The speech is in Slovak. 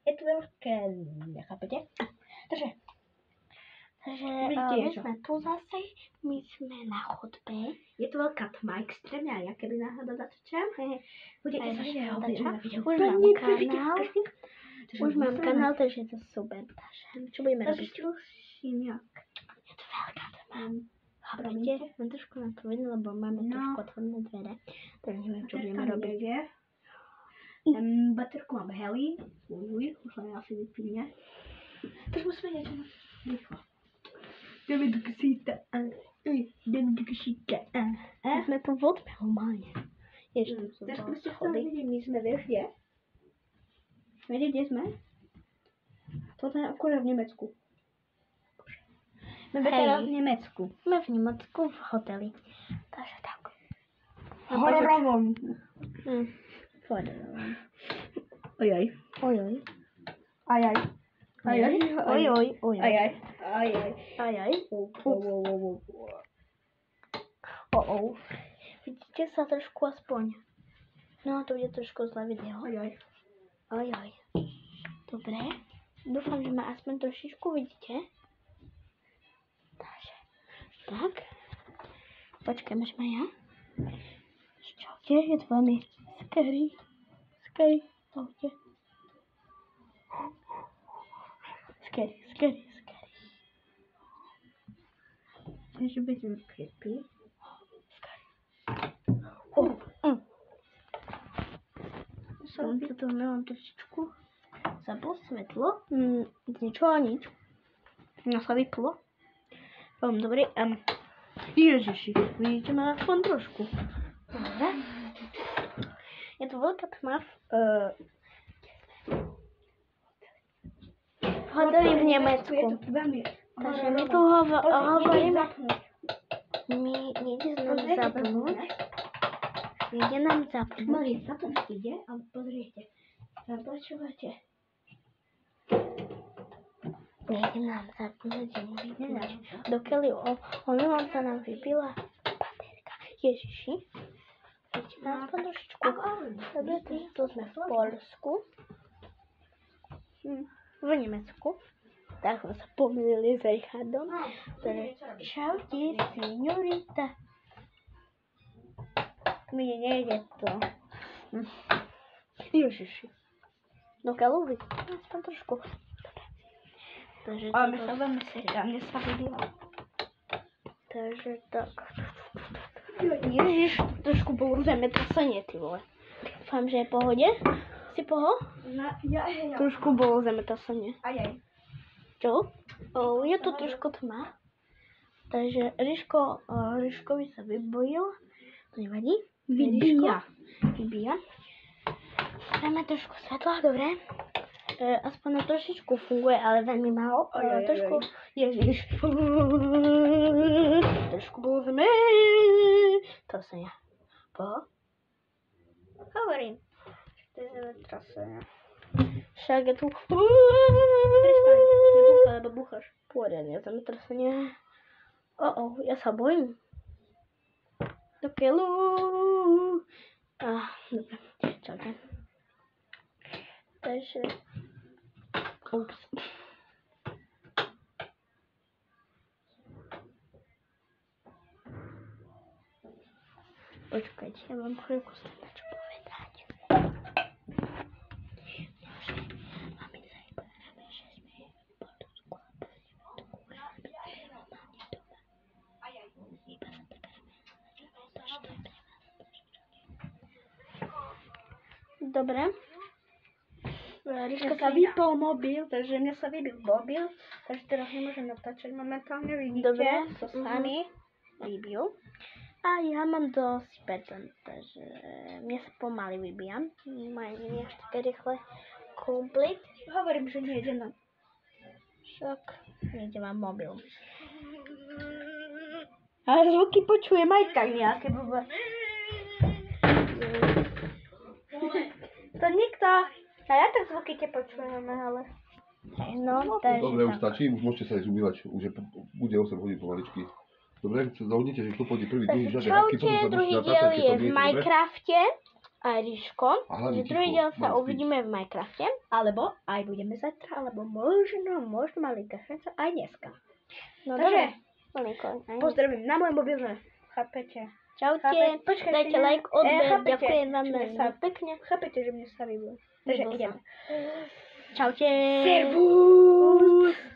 Je to veľké, nechápete? Takže my sme tu zase, my sme na chodbe. Je tu veľká tma, extrémne, a ja keby náhodou zatočám. Budete sa vidieť. Už mám kanál, takže je to super. Takže čo budeme robiť? Je to veľká tma. Chápete? Mám trošku na to vidno, lebo máme trošku otvorené dvere. Takže neviem, čo budeme robiť. Baterku mám heli. Už len asi vypíňať. Takže musíme niečo rýchlo. Jdeme do ksíta. Jsme tu od normálně. Tak jsme si to viděli, my jsme vyšli. Víte, kde jsme? To je akorát v Německu. My teda v Německu. My v Německu v hoteli. Takže tak. Horovom. Ojoj. Ojoj. Ajaj. Ajaj. Ojoj. Ojoj. Ajaj. Vidíte sa trošku aspoň. No, to bude trošku zlé video. Ajaj. Dobre. Dúfam, že ma aspoň trošičku vidíte. Takže. Tak. Počkaj, máš ma ja? Čaute, je to veľmi scary. Čaute. Scary. Takže budeme creepy. Som toto mám trošičku. Zaplo svetlo. Z ničoho nič. No sa vyplo. Veľmi dobrý. Ježiši, vidíte ma aspoň trošku. Dobre. Je to veľká tma hoteli v Nemecku. Takže my tu hovoríme. Nejde nám zapnúť. Mali zapnúť ide, ale pozrite. Počúvate. Nejde nám zapnúť, dokiaľ omylom sa nám vybila baterka. Ježiši. Vidíte nás aspoň trošičku. Dobre, tu sme v Polsku. V Nemecku. Tak sme sa pomýlili s Richardom. Čaute, signorita. Mne nejde to. Ježiši. No kaluvi. Aspoň trošku. Takže ale my sa veľmi seria. Mne sa vidilo. Takže tak. Ježiš, trošku bolo zemetrasenie, ty vole. Dúfam, že je v pohode. Si poho? Ja. Trošku bolo zemetrasenie. Ajaj. Čo? Je to trošku tma. Takže Ryškovi sa vybojil. To nevadí. Vybíja. Dáme trošku svetla, dobre. Aspoň na trošičku funguje, ale veľmi málo. Trošku. Ježiš. Trošku bolo zeme. Trasenia. Poho? Hovorím. To je zemetrasenia. Však je tu. Prestaň, nebuchaj, lebo búchaš. Poriadne, zemetrasenie. Ja sa bojím. Do keľu. Dobre, čaute. Takže. Ups. Počkajte, ja vám chvíľku chcem niečo povedať. Dobre. Ríška sa vypol mobil, takže mne sa vybil mobil, takže teraz nemôžem natáčať momentálne, vidíte, dobre, to sa mi vybil. A ja mám dosť percent, takže mne sa pomaly vybijam, nie až také rýchle komplet. Hovorím, že nejde na... Však nejde mám mobil. Ale zvuky počujem aj tak nejaké blbé. To nikto. A ja tak zvuky te počujeme, ale... No, takže... Dobre, už stačí, už môžete sa ísť umývať, už bude 8 hodín pomaličky. Dobre, zahodnite, že kto pôjde prvý, druhý, žiadne čaute, druhý diel je v Minecrafte a Ríško, A hlavne že druhý ticho, diel mám sa spíť. uvidíme v Minecrafte, alebo aj budeme zajtra, alebo možno malinká šanca aj dneska. No takže, pozdravím na môj mobil, že chápete. Čaute, dajte like, odber, ďakujem vám pekne. Chápete, že mne sa vybude. Takže ideme. Čaute. Servus.